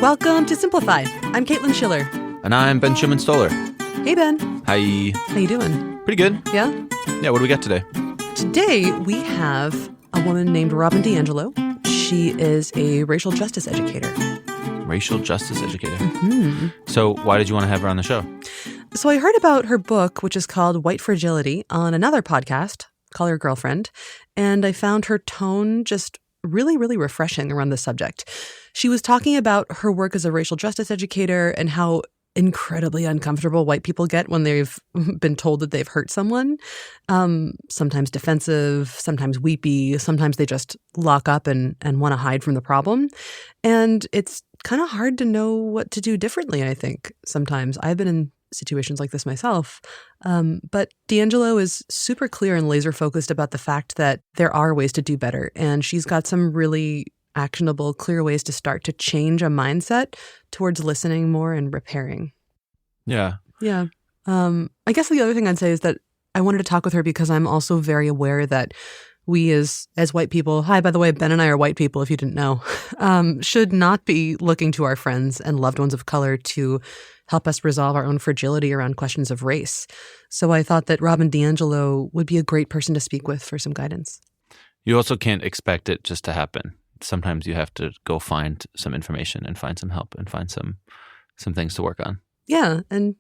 Welcome to Simplify. I'm Caitlin Schiller. And I'm Ben Schumann-Stoller. Hey, Ben. Hi. How you doing? Pretty good. Yeah? Yeah, what do we got today? Today, we have a woman named Robin DiAngelo. She is a racial justice educator. Racial Justice Educator. Mm-hmm. So why did you want to have her on the show? So I heard about her book, which is called White Fragility, on another podcast, Call Your Girlfriend, and I found her tone just really, really refreshing around the subject. She was talking about her work as a racial justice educator and how incredibly uncomfortable white people get when they've been told that they've hurt someone. Sometimes defensive, sometimes weepy, sometimes they just lock up and want to hide from the problem. And it's kind of hard to know what to do differently, I think, sometimes. I've been in situations like this myself. But DiAngelo is super clear and laser focused about the fact that there are ways to do better. And she's got some really actionable, clear ways to start to change a mindset towards listening more and repairing. Yeah. Yeah. I guess the other thing I'd say is that I wanted to talk with her because I'm also very aware that we as white people, hi, by the way, Ben and I are white people, if you didn't know, should not be looking to our friends and loved ones of color to help us resolve our own fragility around questions of race. So I thought that Robin DiAngelo would be a great person to speak with for some guidance. You also can't expect it just to happen. Sometimes you have to go find some information and find some help and find some things to work on. Yeah. And,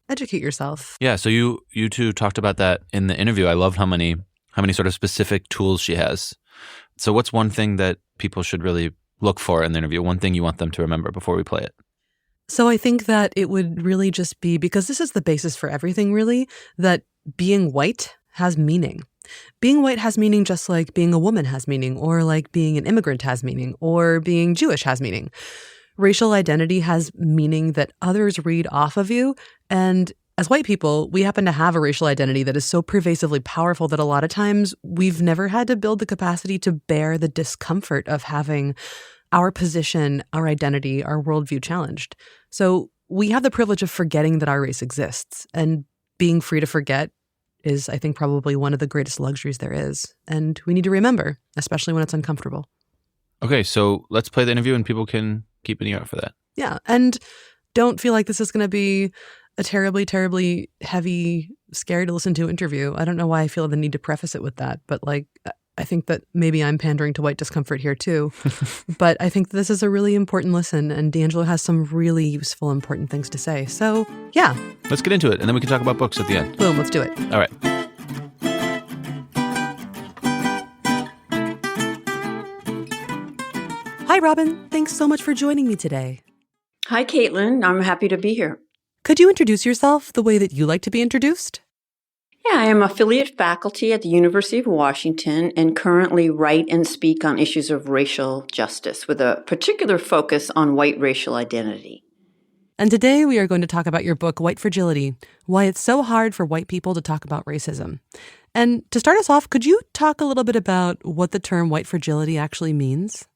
educate yourself. Yeah. So you two talked about that in the interview. I loved how many sort of specific tools she has. So what's one thing that people should really look for in the interview? One thing you want them to remember before we play it? So I think that it would really just be, because this is the basis for everything really, that being white has meaning. Being white has meaning just like being a woman has meaning, or like being an immigrant has meaning, or being Jewish has meaning. Racial identity has meaning that others read off of you. And as white people, we happen to have a racial identity that is so pervasively powerful that a lot of times we've never had to build the capacity to bear the discomfort of having our position, our identity, our worldview challenged. So we have the privilege of forgetting that our race exists. And being free to forget is, I think, probably one of the greatest luxuries there is. And we need to remember, especially when it's uncomfortable. Okay, so let's play the interview and people can keep an ear out for that. Yeah, and don't feel like this is going to be a terribly, terribly heavy, scary to listen to interview. I don't know why I feel the need to preface it with that, but I think that maybe I'm pandering to white discomfort here too. But I think this is a really important listen, and DiAngelo has some really useful, important things to say. So, yeah. Let's get into it, and then we can talk about books at the end. Boom, let's do it. All right. Hi, Robin. Thanks so much for joining me today. Hi, Caitlin. I'm happy to be here. Could you introduce yourself the way that you like to be introduced? Yeah, I am affiliate faculty at the University of Washington and currently write and speak on issues of racial justice with a particular focus on white racial identity. And today we are going to talk about your book, White Fragility, why it's so hard for white people to talk about racism. And to start us off, could you talk a little bit about what the term white fragility actually means?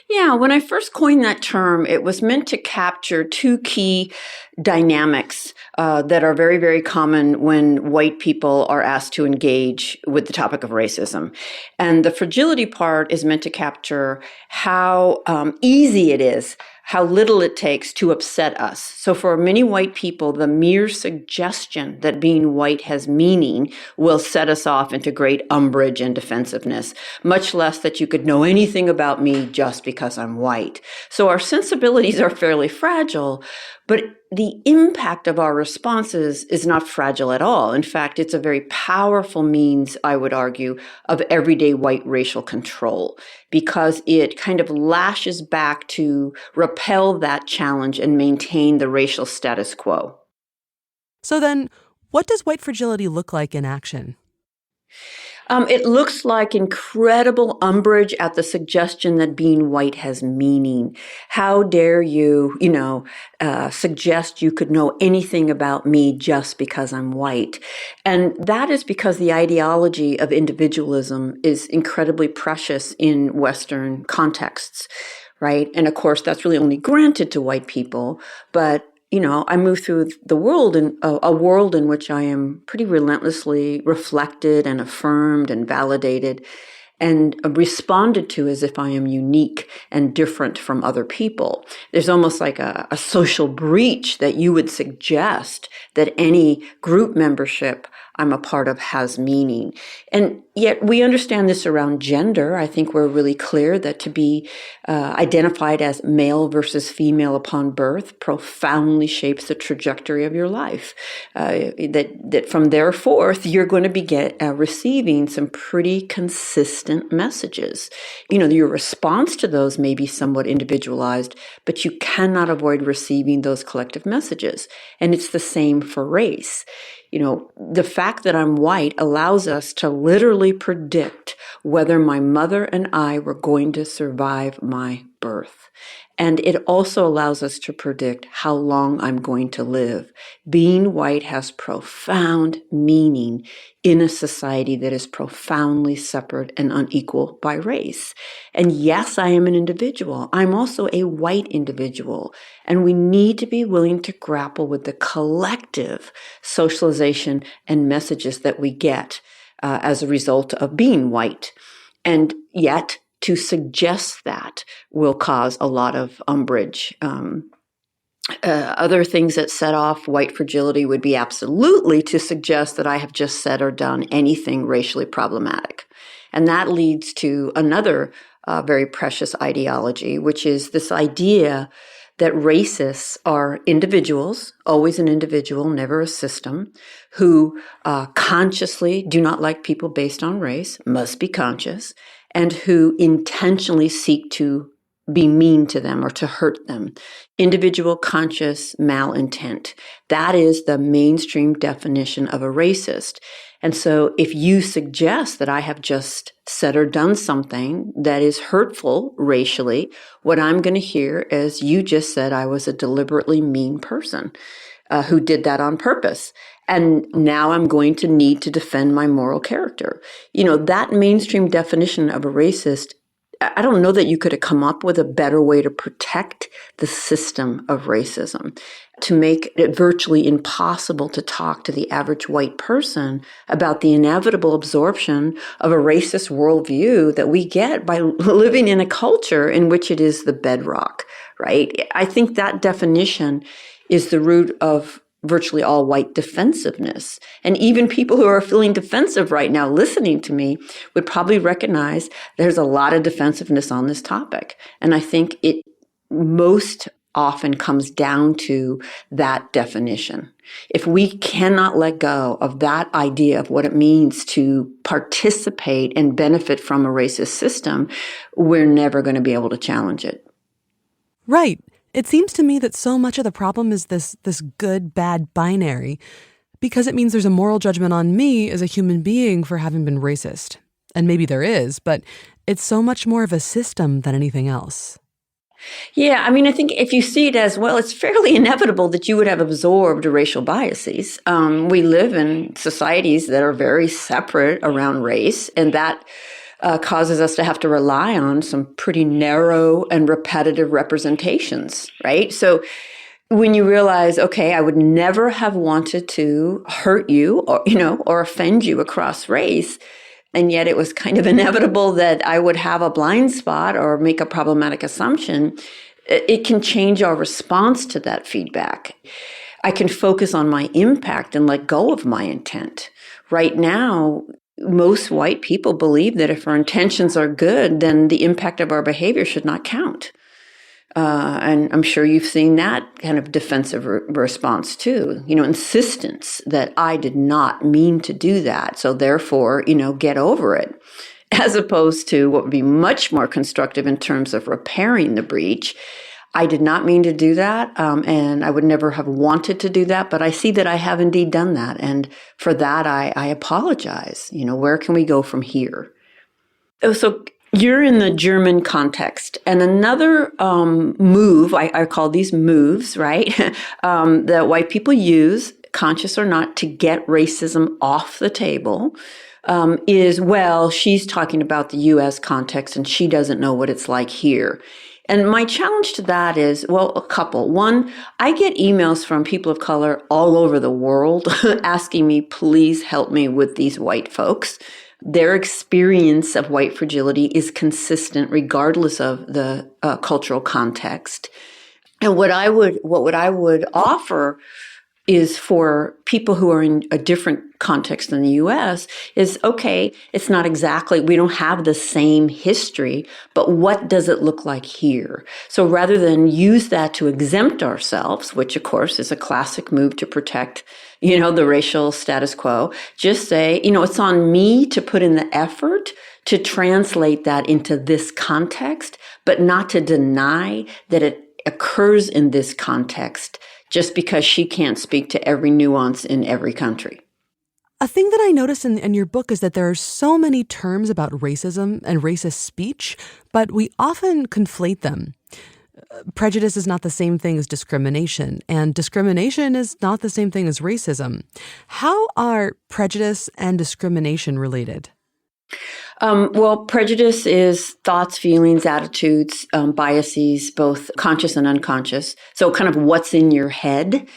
Yeah, when I first coined that term, it was meant to capture two key dynamics that are very, very common when white people are asked to engage with the topic of racism. And the fragility part is meant to capture how easy it is, how little it takes to upset us. So for many white people, the mere suggestion that being white has meaning will set us off into great umbrage and defensiveness, much less that you could know anything about me just because I'm white. So our sensibilities are fairly fragile, but the impact of our responses is not fragile at all. In fact, it's a very powerful means, I would argue, of everyday white racial control, because it kind of lashes back to repel that challenge and maintain the racial status quo. So then, what does white fragility look like in action? It looks like incredible umbrage at the suggestion that being white has meaning. How dare you, suggest you could know anything about me just because I'm white? And that is because the ideology of individualism is incredibly precious in Western contexts, right? And of course, that's really only granted to white people, but I move through the world in a world in which I am pretty relentlessly reflected and affirmed and validated. and responded to as if I am unique and different from other people. There's almost like a social breach that you would suggest that any group membership I'm a part of has meaning. And yet we understand this around gender. I think we're really clear that to be identified as male versus female upon birth profoundly shapes the trajectory of your life. That from there forth, you're going to be receiving some pretty consistent messages. Your response to those may be somewhat individualized, but you cannot avoid receiving those collective messages. And it's the same for race. The fact that I'm white allows us to literally predict whether my mother and I were going to survive my birth. And it also allows us to predict how long I'm going to live. Being white has profound meaning in a society that is profoundly separate and unequal by race. And yes, I am an individual. I'm also a white individual. And we need to be willing to grapple with the collective socialization and messages that we get as a result of being white. And yet, to suggest that will cause a lot of umbrage. Other things that set off white fragility would be absolutely to suggest that I have just said or done anything racially problematic. And that leads to another very precious ideology, which is this idea that racists are individuals, always an individual, never a system, who consciously do not like people based on race, must be conscious, and who intentionally seek to be mean to them or to hurt them. Individual conscious malintent. That is the mainstream definition of a racist. And so if you suggest that I have just said or done something that is hurtful racially, what I'm going to hear is you just said I was a deliberately mean person who did that on purpose. And now I'm going to need to defend my moral character. That mainstream definition of a racist, I don't know that you could have come up with a better way to protect the system of racism, to make it virtually impossible to talk to the average white person about the inevitable absorption of a racist worldview that we get by living in a culture in which it is the bedrock, right? I think that definition is the root of virtually all white defensiveness. And even people who are feeling defensive right now listening to me would probably recognize there's a lot of defensiveness on this topic. And I think it most often comes down to that definition. If we cannot let go of that idea of what it means to participate and benefit from a racist system, we're never going to be able to challenge it. Right. It seems to me that so much of the problem is this good-bad binary, because it means there's a moral judgment on me as a human being for having been racist. And maybe there is, but it's so much more of a system than anything else. Yeah, I think if you see it as, well, it's fairly inevitable that you would have absorbed racial biases. We live in societies that are very separate around race, and that causes us to have to rely on some pretty narrow and repetitive representations, right? So when you realize, okay, I would never have wanted to hurt you or offend you across race, and yet it was kind of inevitable that I would have a blind spot or make a problematic assumption, it can change our response to that feedback. I can focus on my impact and let go of my intent. Right now, most white people believe that if our intentions are good, then the impact of our behavior should not count. And I'm sure you've seen that kind of defensive response too, insistence that I did not mean to do that. So therefore, get over it, as opposed to what would be much more constructive in terms of repairing the breach. I did not mean to do that, and I would never have wanted to do that, but I see that I have indeed done that. And for that, I apologize. Where can we go from here? So you're in the German context. And another move, I call these moves, right, that white people use, conscious or not, to get racism off the table is, well, she's talking about the U.S. context and she doesn't know what it's like here. And my challenge to that is, well, a couple. One, I get emails from people of color all over the world asking me, please help me with these white folks. their experience of white fragility is consistent regardless of the cultural context. And what I would offer is for people who are in a different context than the US is, okay, it's not exactly, we don't have the same history, but what does it look like here? So rather than use that to exempt ourselves, which of course is a classic move to protect, the racial status quo, just say, it's on me to put in the effort to translate that into this context, but not to deny that it occurs in this context just because she can't speak to every nuance in every country. A thing that I noticed in your book is that there are so many terms about racism and racist speech, but we often conflate them. Prejudice is not the same thing as discrimination, and discrimination is not the same thing as racism. How are prejudice and discrimination related? Well, prejudice is thoughts, feelings, attitudes, biases, both conscious and unconscious. So kind of what's in your head,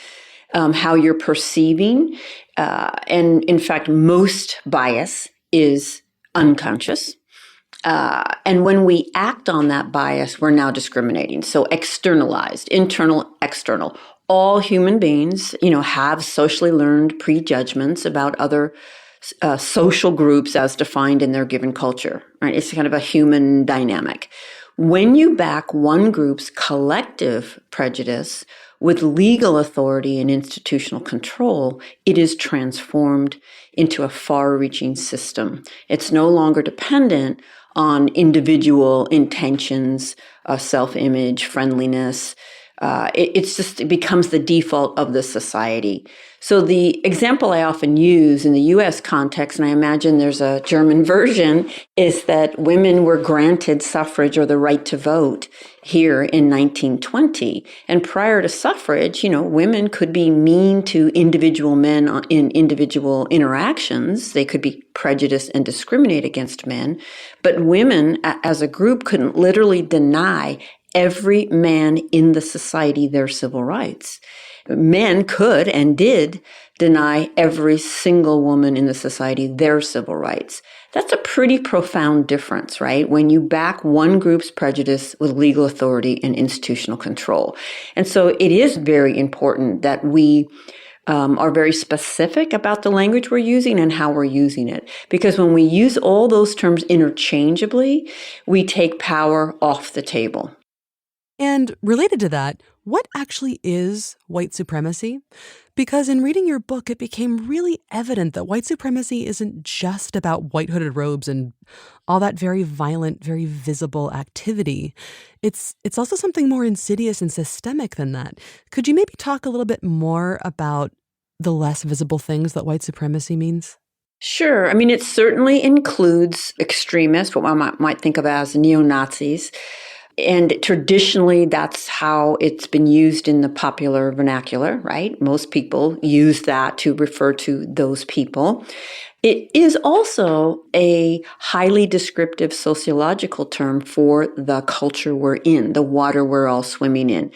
how you're perceiving. And in fact, most bias is unconscious. And when we act on that bias, we're now discriminating. So externalized, internal, external. All human beings, have socially learned prejudgments about other social groups as defined in their given culture, right? It's kind of a human dynamic. When you back one group's collective prejudice with legal authority and institutional control, it is transformed into a far-reaching system. It's no longer dependent on individual intentions, self-image, friendliness. It becomes the default of the society. So the example I often use in the U.S. context, and I imagine there's a German version, is that women were granted suffrage or the right to vote here in 1920. And prior to suffrage, women could be mean to individual men in individual interactions. They could be prejudiced and discriminate against men. But women as a group couldn't literally deny every man in the society their civil rights. Men could and did deny every single woman in the society their civil rights. That's a pretty profound difference, right? When you back one group's prejudice with legal authority and institutional control. And so it is very important that we are very specific about the language we're using and how we're using it. Because when we use all those terms interchangeably, we take power off the table. And related to that, what actually is white supremacy? Because in reading your book, it became really evident that white supremacy isn't just about white hooded robes and all that very violent, very visible activity. It's also something more insidious and systemic than that. Could you maybe talk a little bit more about the less visible things that white supremacy means? Sure. I mean, it certainly includes extremists, what one might think of as neo-Nazis. And traditionally, that's how it's been used in the popular vernacular, right? Most people use that to refer to those people. It is also a highly descriptive sociological term for the culture we're in, the water we're all swimming in.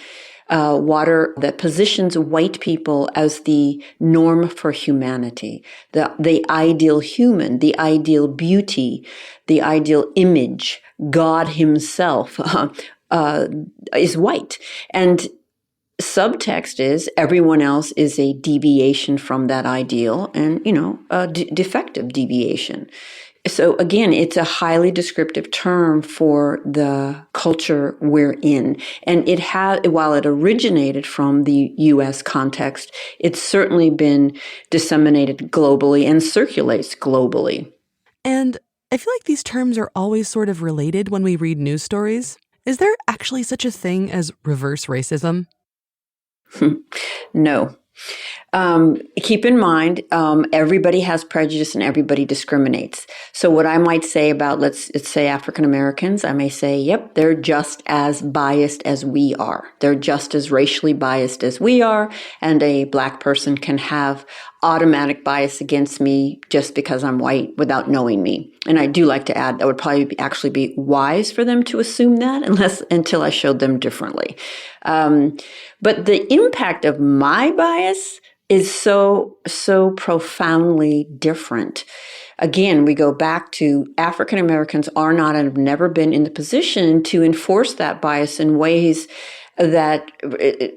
Water that positions white people as the norm for humanity, the ideal human, the ideal beauty, the ideal image. God himself is white. And subtext is everyone else is a deviation from that ideal and, a defective deviation. So again, it's a highly descriptive term for the culture we're in. And while it originated from the U.S. context, it's certainly been disseminated globally and circulates globally. And I feel like these terms are always sort of related when we read news stories. Is there actually such a thing as reverse racism? No. Keep in mind, everybody has prejudice and everybody discriminates. So what I might say about, let's say African Americans, I may say, yep, they're just as biased as we are. They're just as racially biased as we are. And a Black person can have automatic bias against me just because I'm white without knowing me. And I do like to add that would probably actually be wise for them to assume that until I showed them differently. But the impact of my bias is so profoundly different. again, we go back to African Americans are not and have never been in the position to enforce that bias in ways that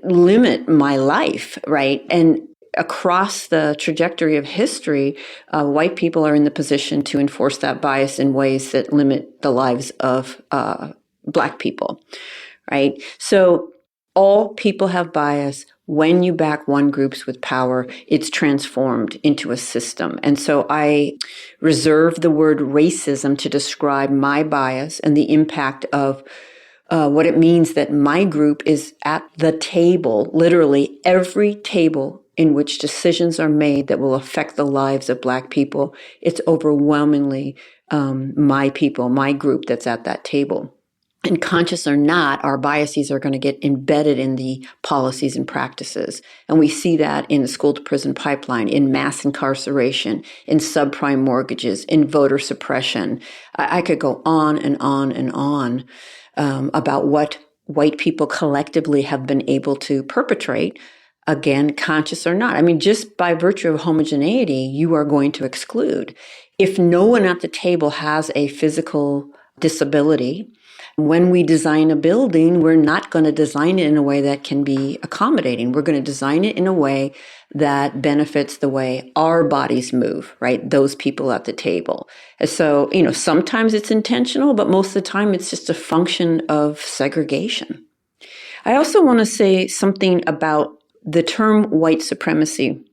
limit my life, right? And across the trajectory of history, white people are in the position to enforce that bias in ways that limit the lives of Black people, right? So all people have bias. When you back one group with power, it's transformed into a system. And so I reserve the word racism to describe my bias and the impact of what it means that my group is at the table, literally every table in which decisions are made that will affect the lives of Black people. It's overwhelmingly my people, my group that's at that table. And conscious or not, our biases are going to get embedded in the policies and practices. And we see that in the school to prison pipeline, in mass incarceration, in subprime mortgages, in voter suppression. I could go on and on and on about what white people collectively have been able to perpetrate, again, conscious or not. I mean, just by virtue of homogeneity, you are going to exclude. If no one at the table has a physical disability, when we design a building, we're not going to design it in a way that can be accommodating. We're going to design it in a way that benefits the way our bodies move, right? Those people at the table. And so, sometimes it's intentional, but most of the time it's just a function of segregation. I also want to say something about the term white supremacy.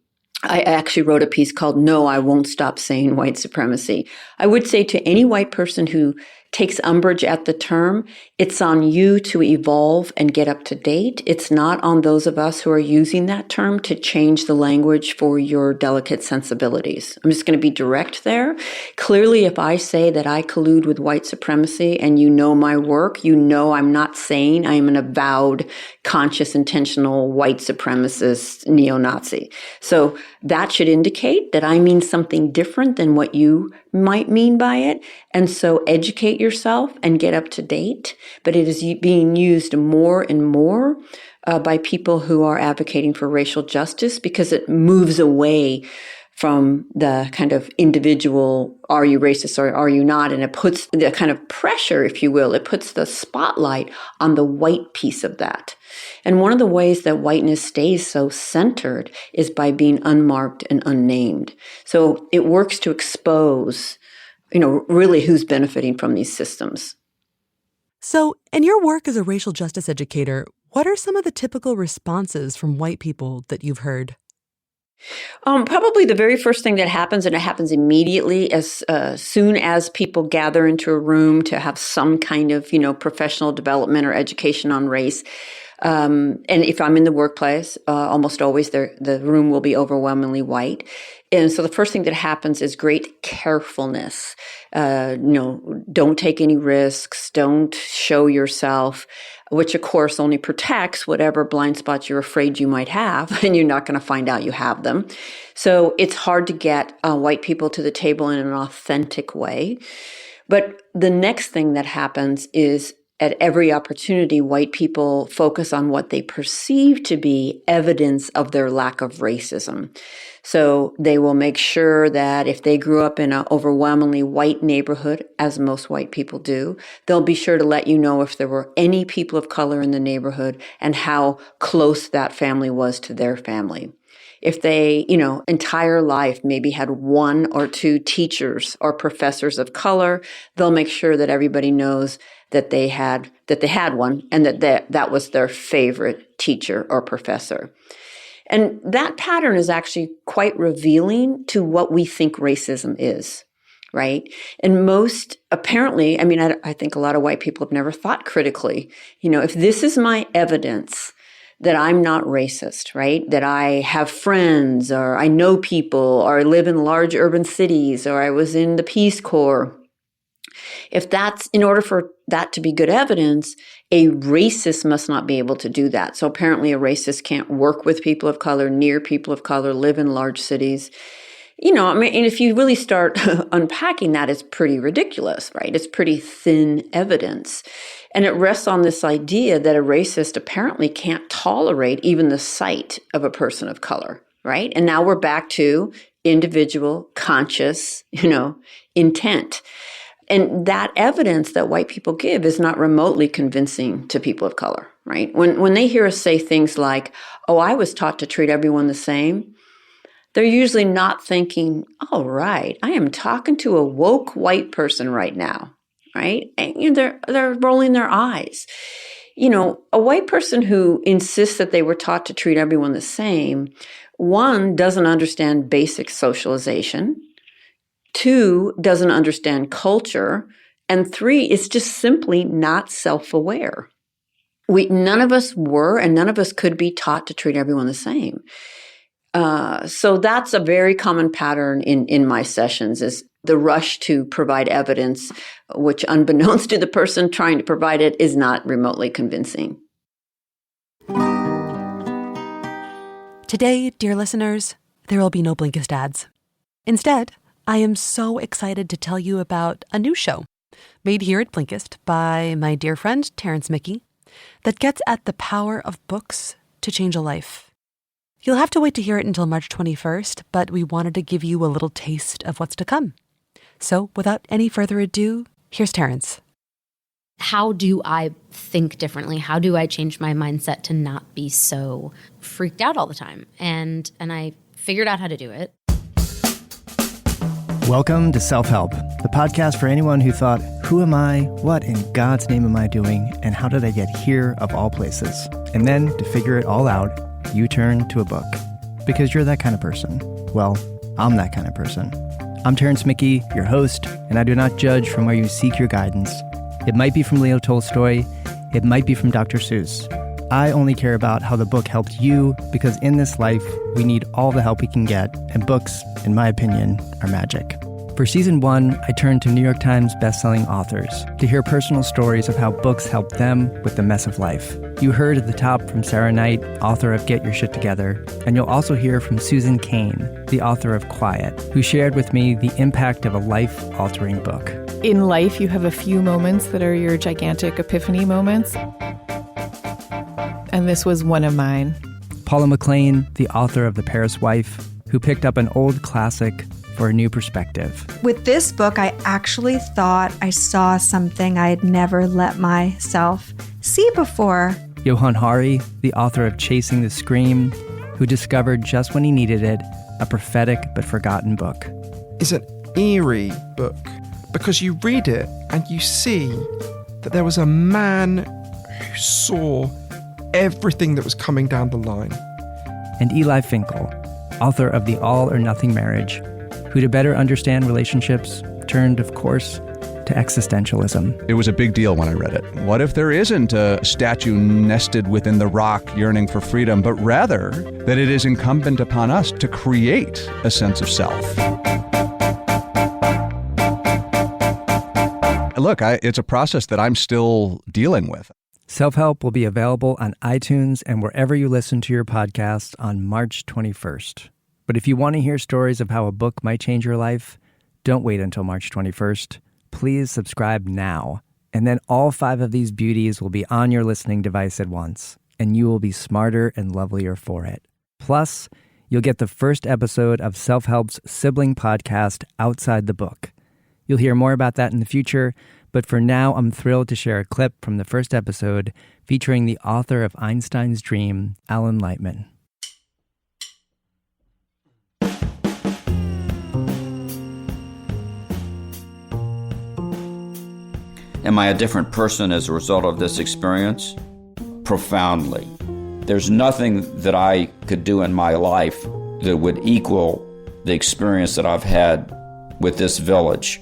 I actually wrote a piece called "No, I Won't Stop Saying White Supremacy." I would say to any white person who takes umbrage at the term, it's on you to evolve and get up to date. It's not on those of us who are using that term to change the language for your delicate sensibilities. I'm just going to be direct there. Clearly, if I say that I collude with white supremacy and you know my work, you know I'm not saying I am an avowed, conscious, intentional white supremacist neo-Nazi. So that should indicate that I mean something different than what you might mean by it. And so educate yourself and get up to date. But it is being used more and more by people who are advocating for racial justice because it moves away from the kind of individual, are you racist or are you not? And it puts the kind of pressure, if you will, it puts the spotlight on the white piece of that. And one of the ways that whiteness stays so centered is by being unmarked and unnamed. So it works to expose, really who's benefiting from these systems. So in your work as a racial justice educator, what are some of the typical responses from white people that you've heard? Probably the very first thing that happens, and it happens immediately as soon as people gather into a room to have some kind of, professional development or education on race. And if I'm in the workplace, almost always the room will be overwhelmingly white. And so the first thing that happens is great carefulness. Don't take any risks. Don't show yourself, which of course only protects whatever blind spots you're afraid you might have, and you're not going to find out you have them. So it's hard to get white people to the table in an authentic way. But the next thing that happens is at every opportunity, white people focus on what they perceive to be evidence of their lack of racism. So they will make sure that if they grew up in an overwhelmingly white neighborhood, as most white people do, they'll be sure to let you know if there were any people of color in the neighborhood and how close that family was to their family. If they, entire life maybe had one or two teachers or professors of color, they'll make sure that everybody knows that they had one and that was their favorite teacher or professor. And that pattern is actually quite revealing to what we think racism is, right? And most, apparently, I think a lot of white people have never thought critically, if this is my evidence that I'm not racist, right? That I have friends or I know people or I live in large urban cities or I was in the Peace Corps. If that's, in order for that to be good evidence, a racist must not be able to do that. So apparently a racist can't work with people of color, near people of color, live in large cities. And if you really start unpacking that, it's pretty ridiculous, right? It's pretty thin evidence. And it rests on this idea that a racist apparently can't tolerate even the sight of a person of color, right? And now we're back to, individual, conscious, intent. And that evidence that white people give is not remotely convincing to people of color, right? When they hear us say things like, oh, I was taught to treat everyone the same, they're usually not thinking, oh, right, I am talking to a woke white person right now, right? And they're rolling their eyes. A white person who insists that they were taught to treat everyone the same, one, doesn't understand basic socialization. Two, doesn't understand culture. And three, is just simply not self-aware. None of us were, and none of us could be taught to treat everyone the same. So that's a very common pattern in my sessions, is the rush to provide evidence, which unbeknownst to the person trying to provide it is not remotely convincing. Today, dear listeners, there will be no Blinkist ads. Instead, I am so excited to tell you about a new show made here at Blinkist by my dear friend Terrence Mickey that gets at the power of books to change a life. You'll have to wait to hear it until March 21st, but we wanted to give you a little taste of what's to come. So without any further ado, here's Terrence. How do I think differently? How do I change my mindset to not be so freaked out all the time? And I figured out how to do it. Welcome to Self-Help, the podcast for anyone who thought, who am I? What in God's name am I doing? And how did I get here of all places? And then to figure it all out, you turn to a book. Because you're that kind of person. Well, I'm that kind of person. I'm Terrence Mickey, your host, and I do not judge from where you seek your guidance. It might be from Leo Tolstoy. It might be from Dr. Seuss. I only care about how the book helped you, because in this life, we need all the help we can get, and books, in my opinion, are magic. For season 1, I turned to New York Times bestselling authors to hear personal stories of how books helped them with the mess of life. You heard at the top from Sarah Knight, author of Get Your Shit Together, and you'll also hear from Susan Cain, the author of Quiet, who shared with me the impact of a life-altering book. In life, you have a few moments that are your gigantic epiphany moments. And this was one of mine. Paula McLean, the author of The Paris Wife, who picked up an old classic for a new perspective. With this book, I actually thought I saw something I had never let myself see before. Johann Hari, the author of Chasing the Scream, who discovered just when he needed it, a prophetic but forgotten book. It's an eerie book because you read it and you see that there was a man who saw everything that was coming down the line. And Eli Finkel, author of The All or Nothing Marriage, who to better understand relationships turned, of course, to existentialism. It was a big deal when I read it. What if there isn't a statue nested within the rock yearning for freedom, but rather that it is incumbent upon us to create a sense of self? Look, it's a process that I'm still dealing with. Self-Help will be available on iTunes and wherever you listen to your podcasts on March 21st. But if you want to hear stories of how a book might change your life, don't wait until March 21st. Please subscribe now. And then all 5 of these beauties will be on your listening device at once, and you will be smarter and lovelier for it. Plus, you'll get the first episode of Self-Help's sibling podcast, Outside the Book. You'll hear more about that in the future, but for now, I'm thrilled to share a clip from the first episode featuring the author of Einstein's Dream, Alan Lightman. Am I a different person as a result of this experience? Profoundly. There's nothing that I could do in my life that would equal the experience that I've had with this village.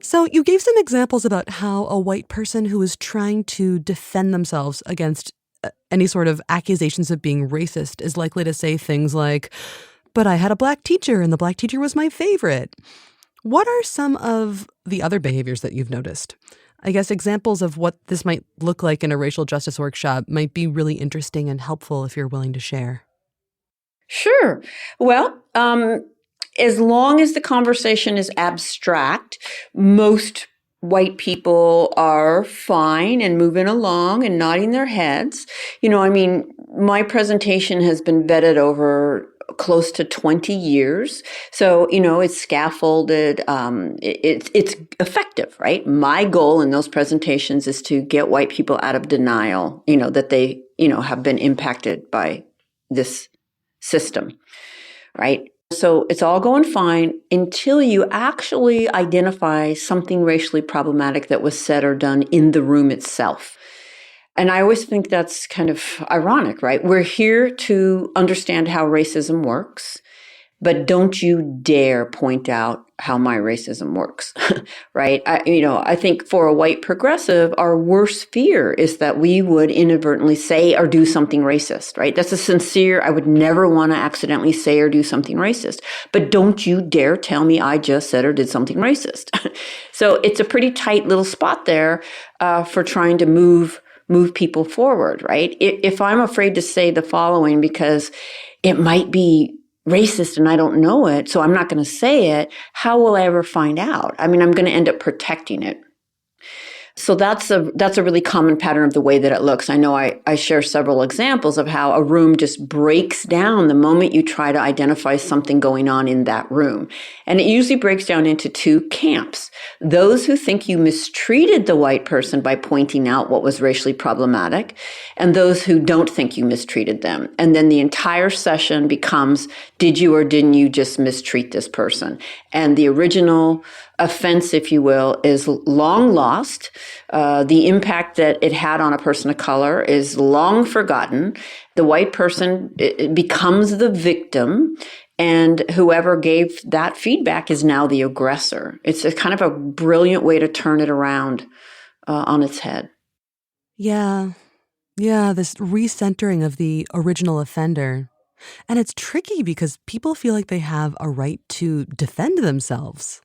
So you gave some examples about how a white person who is trying to defend themselves against any sort of accusations of being racist is likely to say things like, but I had a black teacher and the black teacher was my favorite. What are some of the other behaviors that you've noticed? I guess examples of what this might look like in a racial justice workshop might be really interesting and helpful if you're willing to share. Sure. Well, as long as the conversation is abstract, most white people are fine and moving along and nodding their heads. My presentation has been vetted over close to 20 years. So, it's scaffolded. It's effective, right? My goal in those presentations is to get white people out of denial, that they, have been impacted by this system, right? So it's all going fine until you actually identify something racially problematic that was said or done in the room itself. And I always think that's kind of ironic, right? We're here to understand how racism works, but don't you dare point out how my racism works, right? I think for a white progressive, our worst fear is that we would inadvertently say or do something racist, right? That's a sincere, I would never want to accidentally say or do something racist. But don't you dare tell me I just said or did something racist. So it's a pretty tight little spot there for trying to move people forward, right? If I'm afraid to say the following because it might be racist and I don't know it, so I'm not going to say it, how will I ever find out? I'm going to end up protecting it. So that's a really common pattern of the way that it looks. I know I share several examples of how a room just breaks down the moment you try to identify something going on in that room. And it usually breaks down into two camps. Those who think you mistreated the white person by pointing out what was racially problematic, and those who don't think you mistreated them. And then the entire session becomes, did you or didn't you just mistreat this person? And the original offense, if you will, is long lost. The impact that it had on a person of color is long forgotten. The white person it becomes the victim, and whoever gave that feedback is now the aggressor. It's a kind of a brilliant way to turn it around on its head. Yeah, this recentering of the original offender. And it's tricky because people feel like they have a right to defend themselves.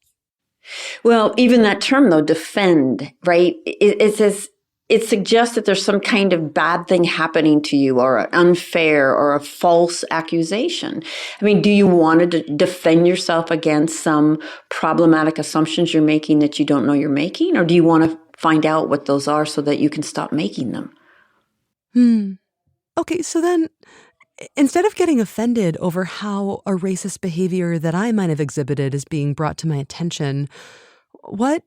Well, even that term, though, defend, right? It suggests that there's some kind of bad thing happening to you or an unfair or a false accusation. Do you want to defend yourself against some problematic assumptions you're making that you don't know you're making? Or do you want to find out what those are so that you can stop making them? Okay, so then instead of getting offended over how a racist behavior that I might have exhibited is being brought to my attention, what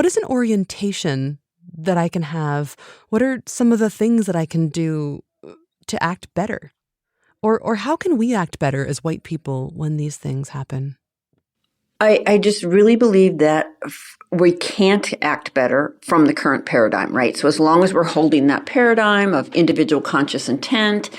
is an orientation that I can have? What are some of the things that I can do to act better? Or how can we act better as white people when these things happen? I just really believe that we can't act better from the current paradigm, right? So as long as we're holding that paradigm of individual conscious intent,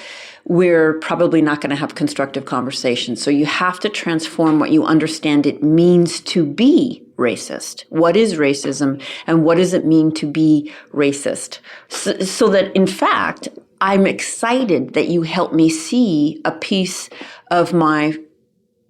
we're probably not going to have constructive conversations. So you have to transform what you understand it means to be racist. What is racism and what does it mean to be racist? So that, in fact, I'm excited that you helped me see a piece of my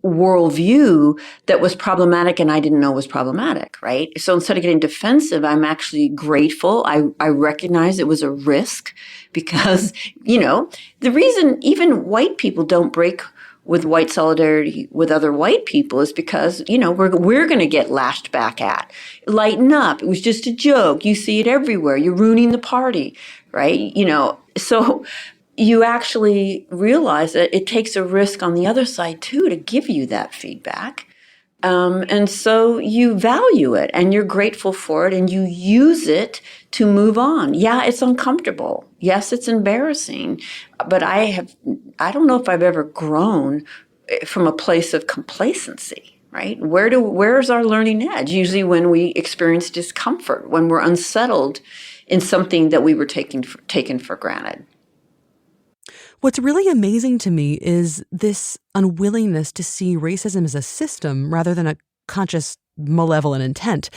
worldview that was problematic and I didn't know was problematic, right? So instead of getting defensive, I'm actually grateful. I recognize it was a risk because, the reason even white people don't break with white solidarity with other white people is because, we're going to get lashed back at. Lighten up. It was just a joke. You see it everywhere. You're ruining the party, right? So you actually realize that it takes a risk on the other side, too, to give you that feedback. And so you value it and you're grateful for it and you use it to move on. Yeah, it's uncomfortable. Yes, it's embarrassing. But I don't know if I've ever grown from a place of complacency, right? Where's our learning edge? Usually when we experience discomfort, when we're unsettled in something that we were taken for granted. What's really amazing to me is this unwillingness to see racism as a system rather than a conscious malevolent intent.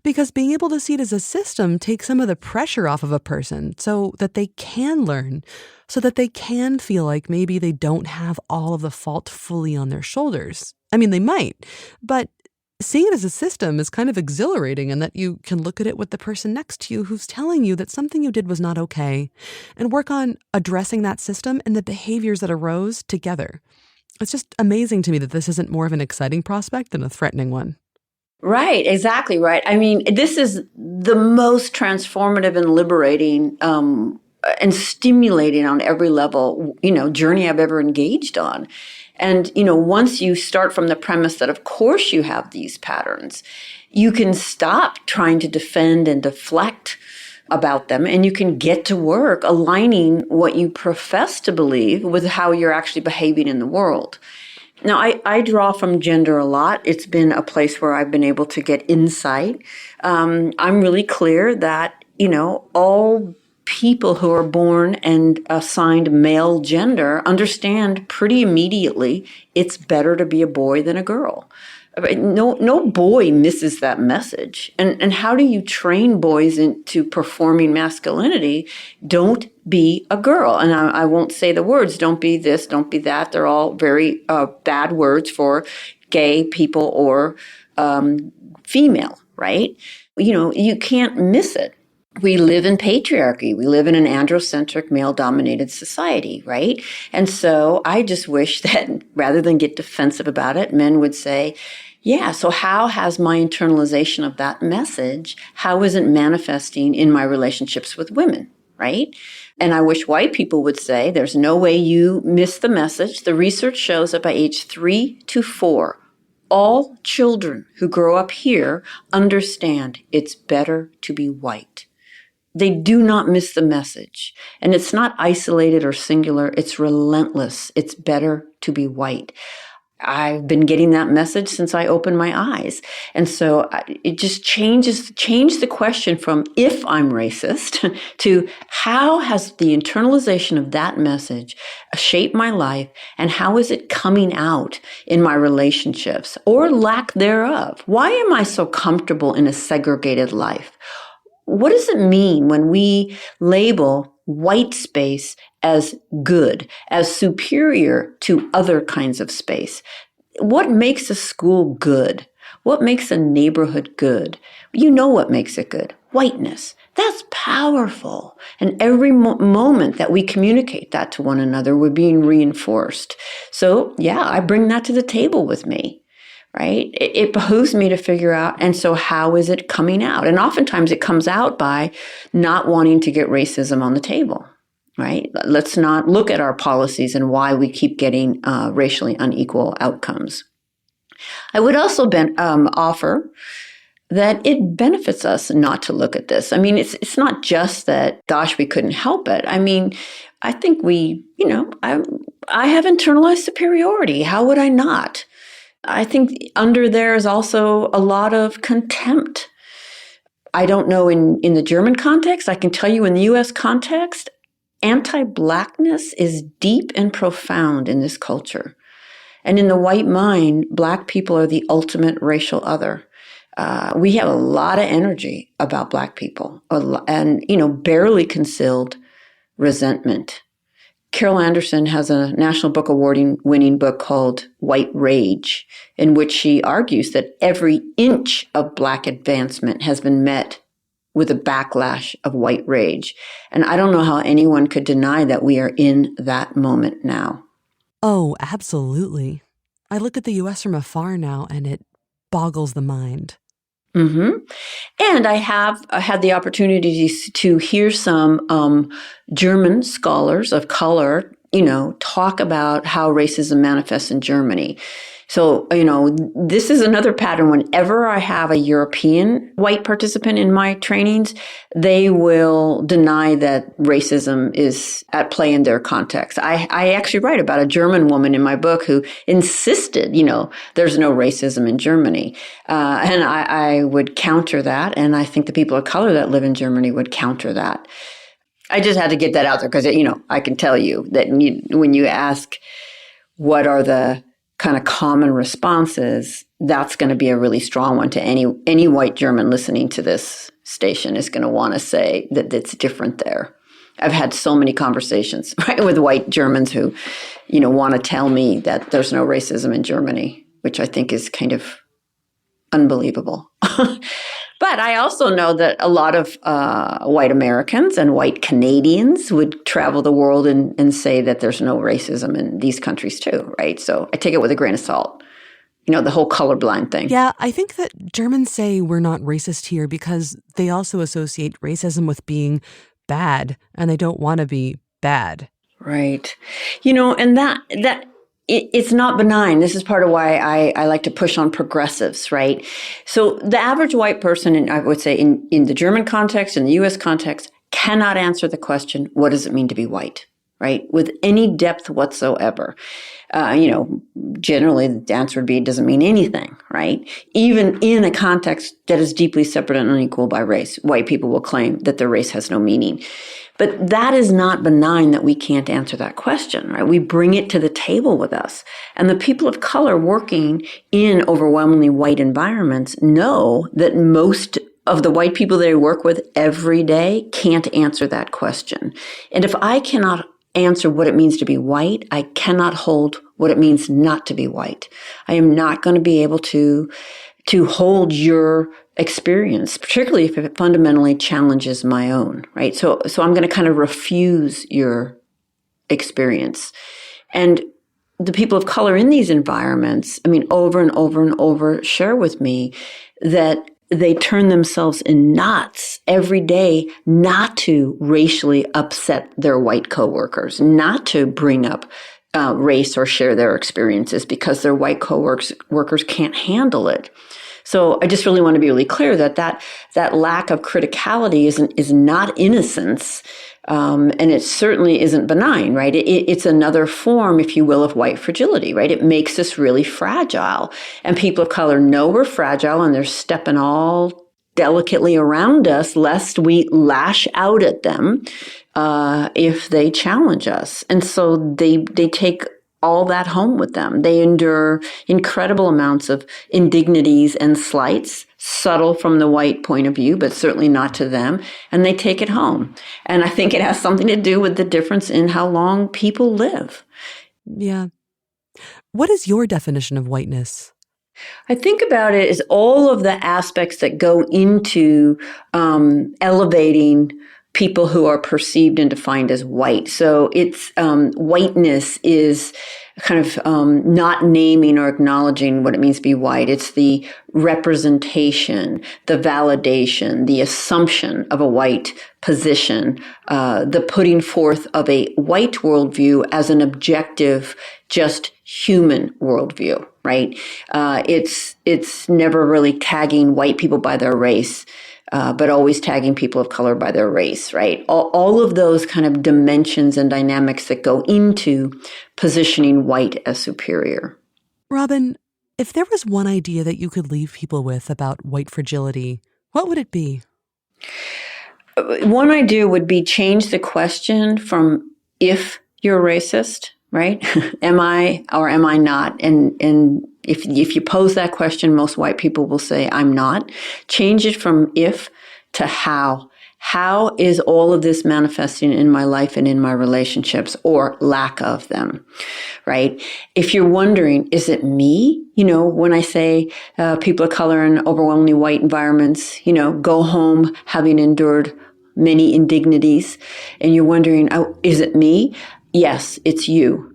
Because being able to see it as a system takes some of the pressure off of a person so that they can learn, so that they can feel like maybe they don't have all of the fault fully on their shoulders. They might, but seeing it as a system is kind of exhilarating in that you can look at it with the person next to you who's telling you that something you did was not okay and work on addressing that system and the behaviors that arose together. It's just amazing to me that this isn't more of an exciting prospect than a threatening one. Right, exactly right. I mean, this is the most transformative and liberating and stimulating on every level, journey I've ever engaged on. And, once you start from the premise that, of course, you have these patterns, you can stop trying to defend and deflect about them, and you can get to work aligning what you profess to believe with how you're actually behaving in the world. Now, I draw from gender a lot. It's been a place where I've been able to get insight. I'm really clear that, all people who are born and assigned male gender understand pretty immediately it's better to be a boy than a girl. No boy misses that message. And how do you train boys into performing masculinity? Don't be a girl. And I won't say the words, don't be this, don't be that. They're all very bad words for gay people or female, right? You can't miss it. We live in patriarchy. We live in an androcentric, male-dominated society, right? And so I just wish that rather than get defensive about it, men would say, yeah, so how has my internalization of that message, how is it manifesting in my relationships with women, right? And I wish white people would say, there's no way you miss the message. The research shows that by age 3 to 4, all children who grow up here understand it's better to be white. They do not miss the message. And it's not isolated or singular. It's relentless. It's better to be white. I've been getting that message since I opened my eyes. And so it just changed the question from if I'm racist to how has the internalization of that message shaped my life, and how is it coming out in my relationships or lack thereof? Why am I so comfortable in a segregated life? What does it mean when we label white space as good, as superior to other kinds of space? What makes a school good? What makes a neighborhood good? You know what makes it good? Whiteness. That's powerful. And every moment that we communicate that to one another, we're being reinforced. So, yeah, I bring that to the table with me. Right? It behooves me to figure out, and so how is it coming out? And oftentimes it comes out by not wanting to get racism on the table, right? Let's not look at our policies and why we keep getting racially unequal outcomes. I would also offer that it benefits us not to look at this. I mean, it's not just that, gosh, we couldn't help it. I mean, I think I have internalized superiority. How would I not? I think under there is also a lot of contempt. I don't know in the German context. I can tell you in the U.S. context, anti-Blackness is deep and profound in this culture. And in the white mind, Black people are the ultimate racial other. We have a lot of energy about Black people and, barely concealed resentment. Carol Anderson has a National Book Award-winning book called White Rage, in which she argues that every inch of Black advancement has been met with a backlash of white rage. And I don't know how anyone could deny that we are in that moment now. Oh, absolutely. I look at the U.S. from afar now, and it boggles the mind. Mm-hmm. And I have had the opportunity to hear some German scholars of color, talk about how racism manifests in Germany. So, this is another pattern. Whenever I have a European white participant in my trainings, they will deny that racism is at play in their context. I actually write about a German woman in my book who insisted, there's no racism in Germany. And I would counter that. And I think the people of color that live in Germany would counter that. I just had to get that out there because, I can tell you that when you ask what are the kind of common responses, that's going to be a really strong one to any white German listening to this station is going to want to say that it's different there. I've had so many conversations, right, with white Germans who, want to tell me that there's no racism in Germany, which I think is kind of unbelievable. But I also know that a lot of white Americans and white Canadians would travel the world and say that there's no racism in these countries too, right? So I take it with a grain of salt. the whole colorblind thing. Yeah, I think that Germans say we're not racist here because they also associate racism with being bad, and they don't want to be bad. Right. And that it's not benign. This is part of why I like to push on progressives, right? So the average white person, and I would say in the German context, in the U.S. context, cannot answer the question, what does it mean to be white, right? With any depth whatsoever. Generally the answer would be it doesn't mean anything, right? Even in a context that is deeply separate and unequal by race, white people will claim that their race has no meaning. But that is not benign that we can't answer that question, right? We bring it to the table with us. And the people of color working in overwhelmingly white environments know that most of the white people they work with every day can't answer that question. And if I cannot answer what it means to be white, I cannot hold what it means not to be white. I am not going to be able to hold your experience, particularly if it fundamentally challenges my own, right? So I'm going to kind of refuse your experience. And the people of color in these environments, over and over and over share with me that they turn themselves in knots every day not to racially upset their white coworkers, not to bring up race or share their experiences because their white coworkers can't handle it. So I just really want to be really clear that lack of criticality is not innocence, and it certainly isn't benign, right? It's another form, if you will, of white fragility, right? It makes us really fragile, and people of color know we're fragile, and they're stepping all delicately around us lest we lash out at them if they challenge us, and so they take all that home with them. They endure incredible amounts of indignities and slights, subtle from the white point of view, but certainly not to them, and they take it home. And I think it has something to do with the difference in how long people live. Yeah. What is your definition of whiteness? I think about it as all of the aspects that go into elevating people who are perceived and defined as white. So it's whiteness is kind of not naming or acknowledging what it means to be white. It's the representation, the validation, the assumption of a white position, the putting forth of a white worldview as an objective, just human worldview, right? It's never really tagging white people by their race. But always tagging people of color by their race, right? All of those kind of dimensions and dynamics that go into positioning white as superior. Robin, if there was one idea that you could leave people with about white fragility, what would it be? One idea would be change the question from if you're racist, right? Am I or am I not? And if you pose that question, most white people will say, I'm not. Change it from if to how. How is all of this manifesting in my life and in my relationships or lack of them, right? If you're wondering, is it me? When I say people of color in overwhelmingly white environments, go home having endured many indignities, and you're wondering, oh, is it me? Yes, it's you.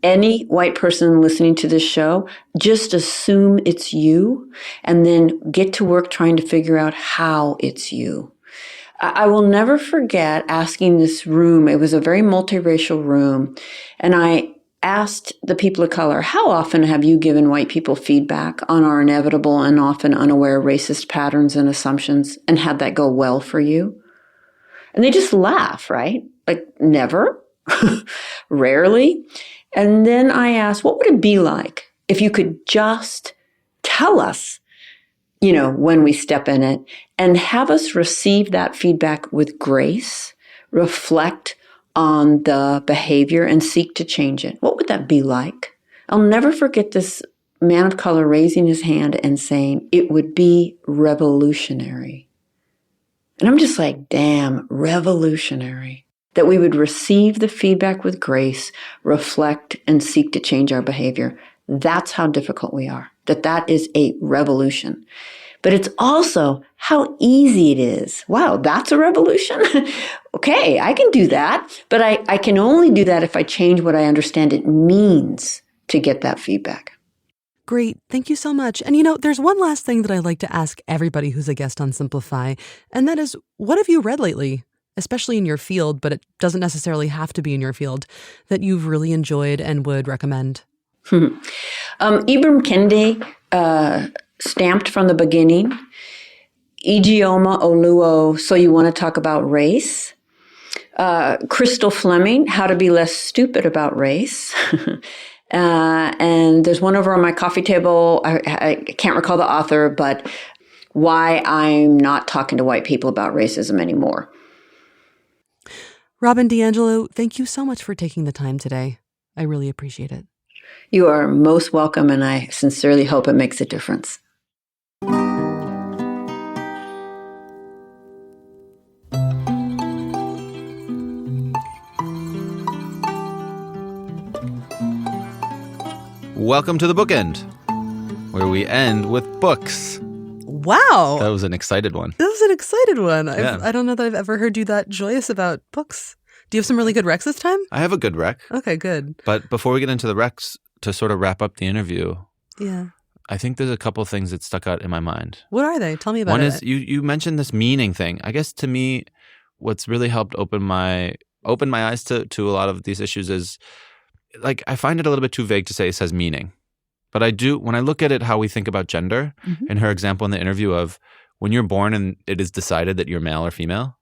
Any white person listening to this show, just assume it's you and then get to work trying to figure out how it's you. I will never forget asking this room. It was a very multiracial room. And I asked the people of color, how often have you given white people feedback on our inevitable and often unaware racist patterns and assumptions and had that go well for you? And they just laugh, right? Like, never, rarely. And then I asked, what would it be like if you could just tell us, when we step in it and have us receive that feedback with grace, reflect on the behavior and seek to change it? What would that be like? I'll never forget this man of color raising his hand and saying, it would be revolutionary. And I'm just like, damn, revolutionary. That we would receive the feedback with grace, reflect, and seek to change our behavior. That's how difficult we are. That is a revolution. But it's also how easy it is. Wow, that's a revolution? Okay, I can do that. But I can only do that if I change what I understand it means to get that feedback. Great. Thank you so much. And there's one last thing that I like to ask everybody who's a guest on Simplify, and that is, what have you read lately, especially in your field, but it doesn't necessarily have to be in your field, that you've really enjoyed and would recommend? Ibram Kendi, Stamped from the Beginning. Ijeoma Oluo, So You Want to Talk About Race. Crystal Fleming, How to Be Less Stupid About Race. And there's one over on my coffee table. I can't recall the author, but Why I'm Not Talking to White People About Racism Anymore. Robin DiAngelo, thank you so much for taking the time today. I really appreciate it. You are most welcome, and I sincerely hope it makes a difference. Welcome to the bookend, where we end with books. Wow. That was an excited one. That was an excited one. Yeah. I don't know that I've ever heard you that joyous about books. Do you have some really good recs this time? I have a good rec. Okay, good. But before we get into the recs, to sort of wrap up the interview, Yeah. I think there's a couple things that stuck out in my mind. What are they? Tell me about it. One is you mentioned this meaning thing. I guess to me, what's really helped open my eyes to a lot of these issues is, like, I find it a little bit too vague to say it says meaning. But I do, when I look at it, how we think about gender, in her example in the interview of when you're born and it is decided that you're male or female,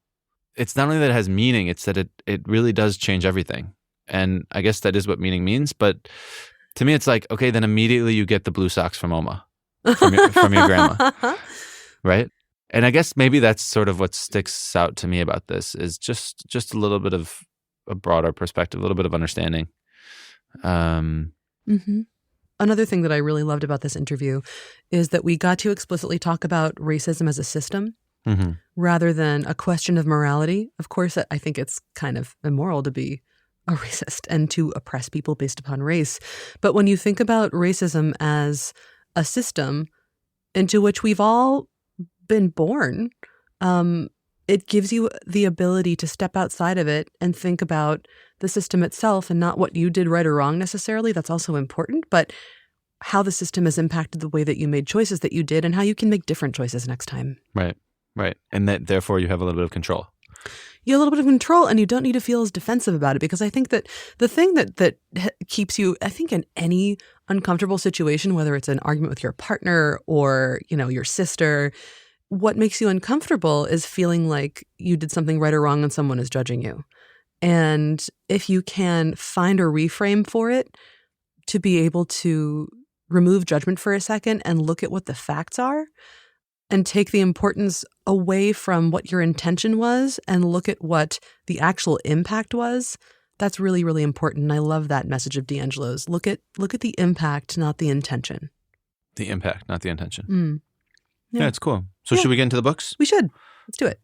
it's not only that it has meaning, it's that it really does change everything. And I guess that is what meaning means. But to me, it's like, okay, then immediately you get the blue socks from Oma, from your grandma, right? And I guess maybe that's sort of what sticks out to me about this is just a little bit of a broader perspective, a little bit of understanding. Another thing that I really loved about this interview is that we got to explicitly talk about racism as a system rather than a question of morality. Of course, I think it's kind of immoral to be a racist and to oppress people based upon race. But when you think about racism as a system into which we've all been born, it gives you the ability to step outside of it and think about the system itself and not what you did right or wrong necessarily. That's also important, but how the system has impacted the way that you made choices that you did and how you can make different choices next time. Right. And that therefore you have a little bit of control. You have a little bit of control and you don't need to feel as defensive about it, because I think that the thing that keeps you, I think, in any uncomfortable situation, whether it's an argument with your partner or, your sister, what makes you uncomfortable is feeling like you did something right or wrong and someone is judging you. And if you can find a reframe for it to be able to remove judgment for a second and look at what the facts are and take the importance away from what your intention was and look at what the actual impact was, that's really, really important. And I love that message of DiAngelo's. Look at the impact, not the intention. The impact, not the intention. Yeah, it's cool. So should we get into the books? We should. Let's do it.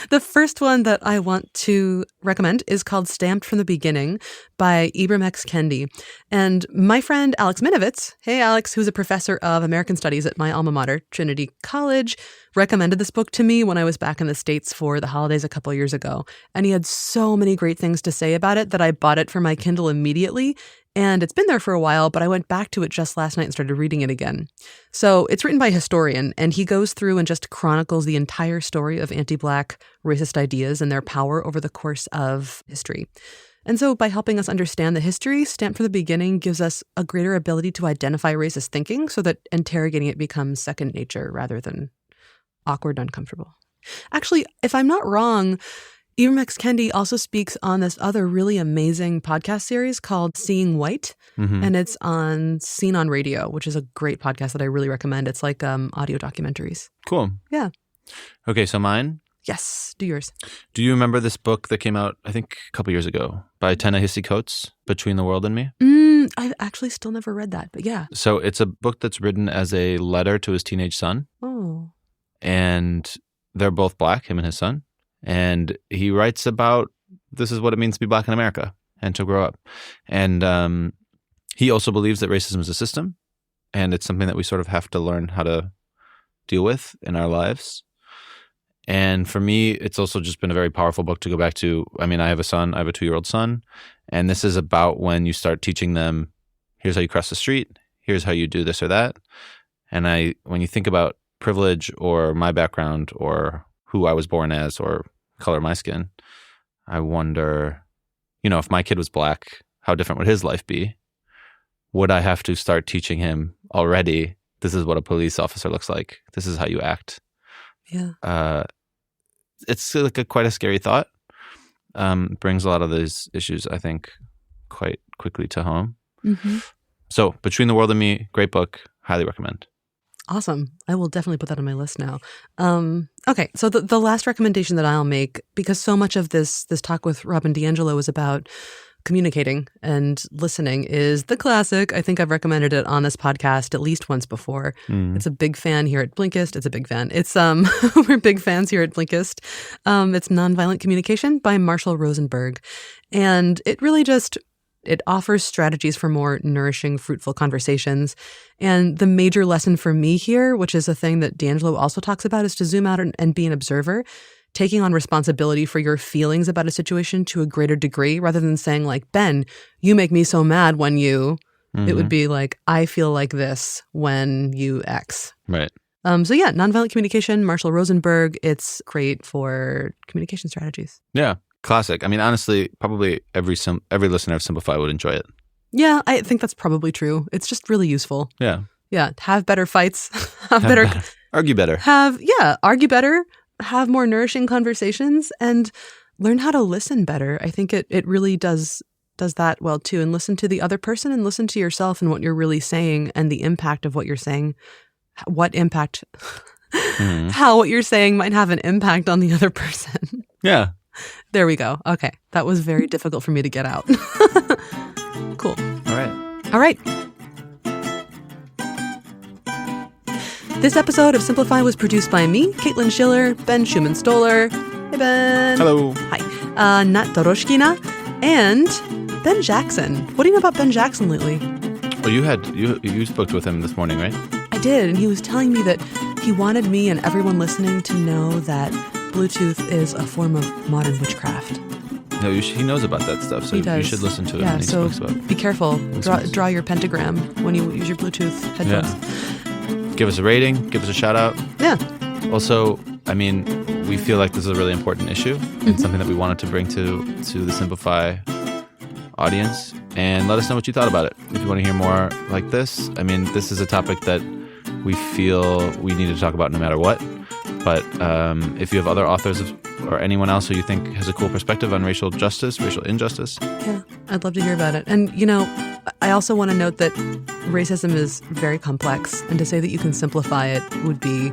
The first one that I want to recommend is called Stamped from the Beginning by Ibram X. Kendi. And my friend Alex Minovitz, hey Alex, who's a professor of American Studies at my alma mater, Trinity College, recommended this book to me when I was back in the States for the holidays a couple years ago. And he had so many great things to say about it that I bought it for my Kindle immediately. And it's been there for a while, but I went back to it just last night and started reading it again. So it's written by a historian, and he goes through and just chronicles the entire story of anti-Black racist ideas and their power over the course of history. And so by helping us understand the history, Stamped from the Beginning gives us a greater ability to identify racist thinking so that interrogating it becomes second nature rather than awkward and uncomfortable. Actually, if I'm not wrong, Ibram X. Kendi also speaks on this other really amazing podcast series called Seeing White, and it's on Seen on Radio, which is a great podcast that I really recommend. It's like audio documentaries. Cool. Yeah. Okay, so mine? Yes, do yours. Do you remember this book that came out, I think, a couple years ago by Ta-Nehisi Coates, Between the World and Me? I've actually still never read that, but yeah. So it's a book that's written as a letter to his teenage son. Oh. And they're both Black, him and his son. And he writes about this is what it means to be Black in America and to grow up. And he also believes that racism is a system and it's something that we sort of have to learn how to deal with in our lives. And for me, it's also just been a very powerful book to go back to. I mean, I have a 2-year-old son, and this is about when you start teaching them, here's how you cross the street, here's how you do this or that. And when you think about privilege or my background or who I was born as or color of my skin, I wonder, if my kid was black, how different would his life be? Would I have to start teaching him already, this is what a police officer looks like. This is how you act. Yeah. It's like quite a scary thought. Brings a lot of those issues, I think, quite quickly to home. Mm-hmm. So, Between the World and Me, great book, highly recommend. Awesome. I will definitely put that on my list now. Okay, so the last recommendation that I'll make, because so much of this talk with Rob and DiAngelo is about communicating and listening, is the classic. I think I've recommended it on this podcast at least once before. It's a big fan here at Blinkist. It's a big fan. It's we're big fans here at Blinkist. It's Nonviolent Communication by Marshall Rosenberg. And it really it offers strategies for more nourishing, fruitful conversations. And the major lesson for me here, which is a thing that DiAngelo also talks about, is to zoom out and be an observer, taking on responsibility for your feelings about a situation to a greater degree, rather than saying like, Ben, you make me so mad when you, it would be like, I feel like this when you X. Right. So yeah, Nonviolent Communication, Marshall Rosenberg. It's great for communication strategies. Yeah. Classic. I mean, honestly, probably every listener of Simplify would enjoy it. Yeah, I think that's probably true. It's just really useful. Yeah. Yeah. Have better fights. Argue better. Argue better. Have more nourishing conversations and learn how to listen better. I think it really does that well too. And listen to the other person and listen to yourself and what you're really saying and the impact of what you're saying. What impact, how what you're saying might have an impact on the other person. Yeah. There we go. Okay. That was very difficult for me to get out. Cool. All right. This episode of Simplify was produced by me, Caitlin Schiller, Ben Schumann-Stoller. Hey, Ben. Hello. Hi. Nat Doroshkina and Ben Jackson. What do you know about Ben Jackson lately? Well, you spoke with him this morning, right? I did, and he was telling me that he wanted me and everyone listening to know that Bluetooth is a form of modern witchcraft. No, he knows about that stuff, so you should listen to it when he speaks about it. Be careful. Draw your pentagram when you use your Bluetooth headphones. Yeah. Give us a rating. Give us a shout out. Yeah. Also, I mean, we feel like this is a really important issue and something that we wanted to bring to the Simplify audience. And let us know what you thought about it. If you want to hear more like this, I mean, this is a topic that we feel we need to talk about no matter what. But if you have other authors or anyone else who you think has a cool perspective on racial justice, racial injustice. Yeah, I'd love to hear about it. And, I also want to note that racism is very complex. And to say that you can simplify it would be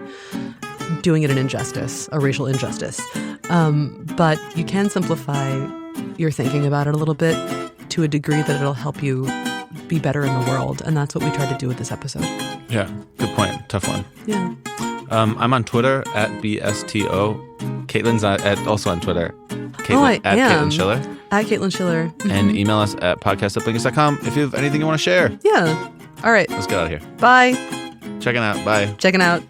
doing it an injustice, a racial injustice. But you can simplify your thinking about it a little bit to a degree that it'll help you be better in the world. And that's what we tried to do with this episode. Yeah, good point. Tough one. Yeah. I'm on Twitter at BSTO. Caitlin's also on Twitter. Caitlin, at Caitlin Schiller. At Caitlin Schiller. Mm-hmm. And email us at podcast@blinkist.com if you have anything you want to share. Yeah. All right. Let's get out of here. Bye. Checking out. Bye. Checking out.